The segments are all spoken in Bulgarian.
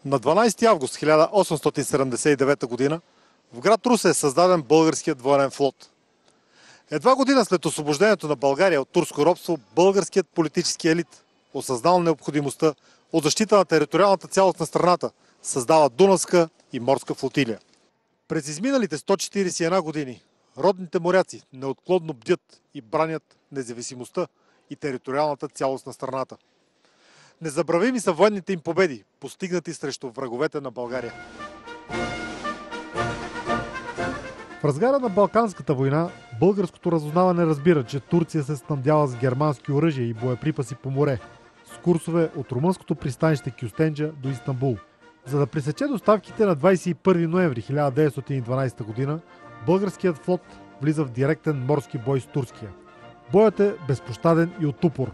На 12 август 1879 г. в град Русе е създаден българският военен флот. Едва година след освобождението на България от турско робство, българският политически елит, осъзнал необходимостта от защита на териториалната цялост на страната, създава Дунавска и морска флотилия. През изминалите 141 години родните моряци неотклонно бдят и бранят независимостта и териториалната цялост на страната. Незабравими са военните им победи, постигнати срещу враговете на България. В разгара на Балканската война българското разузнаване разбира, че Турция се снабдява с германски оръжия и боеприпаси по море, с курсове от румънското пристанище Кюстенджа до Истанбул. За да пресече доставките на 21 ноември 1912 г., българският флот влиза в директен морски бой с турския. Боят е безпощаден и от упор.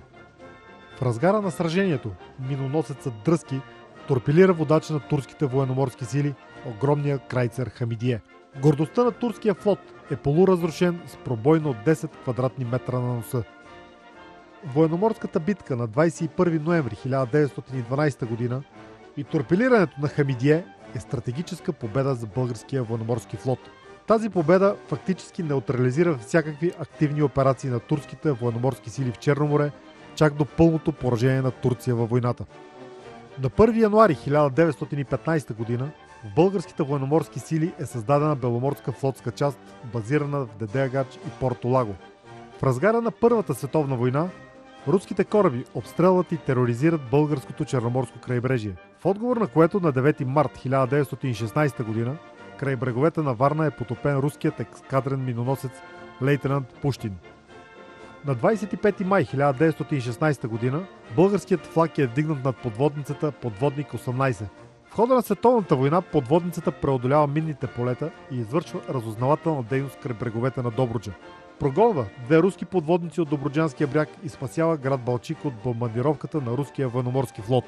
В разгара на сражението миноносецът Дръзки торпилира водача на турските военноморски сили, огромния крайцер Хамидие. Гордостта на турския флот е полуразрушен с пробойна от 10 квадратни метра на носа. Военноморската битка на 21 ноември 1912 г. и торпилирането на Хамидие е стратегическа победа за българския военноморски флот. Тази победа фактически неутрализира всякакви активни операции на турските военноморски сили в Черно море, чак до пълното поражение на Турция във войната. На 1 януари 1915 г. в българските военноморски сили е създадена Беломорска флотска част, базирана в Дедеагач и Порто Лаго. В разгара на Първата световна война руските кораби обстрелват и тероризират българското черноморско крайбрежие, в отговор на което на 9 март 1916 г. край бреговете на Варна е потопен руският ескадрен миноносец лейтенант Пущин. На 25 май 1916 г. българският флаг е вдигнат над подводницата Подводник 18. В хода на световната война подводницата преодолява минните полета и извършва разузнавателна дейност край бреговете на Добруджа. Прогонва две руски подводници от Добруджанския бряг и спасява град Балчик от бомбардировката на руския военноморски флот.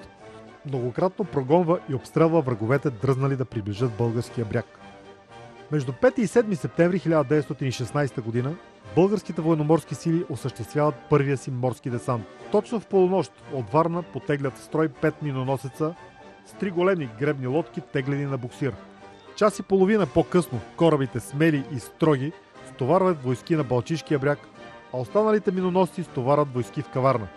Многократно прогонва и обстрелва враговете, дръзнали да приближат българския бряг. Между 5 и 7 септември 1916 г. българските военноморски сили осъществяват първия си морски десант. Точно в полунощ от Варна потеглят в строй 5 миноносеца с 3 големи гребни лодки, теглени на буксир. Час и половина по-късно корабите Смели и Строги стоварват войски на Балчишкия бряг, а останалите миноносци стоварват войски в Каварна.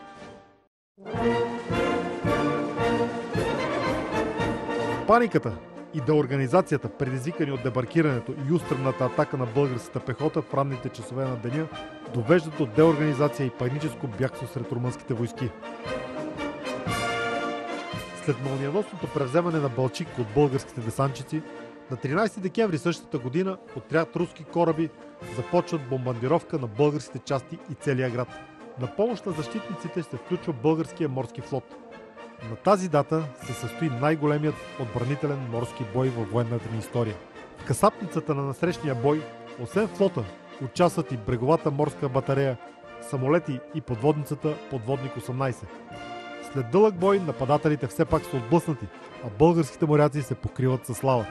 Паниката и деорганизацията, предизвикани от дебаркирането и устрената атака на българската пехота в ранните часове на деня, довеждат до деорганизация и паническо бягство сред румънските войски. След мълниеносното превземане на Балчик от българските десантчици, на 13 декември същата година отряд руски кораби започват бомбардировка на българските части и целия град. На помощ на защитниците се включва българския морски флот. На тази дата се състои най-големият отбранителен морски бой във военната ни история. В касапницата на насрещния бой, освен флота, участват и бреговата морска батарея, самолети и подводницата Подводник 18. След дълъг бой нападателите все пак са отблъснати, а българските моряци се покриват със слава.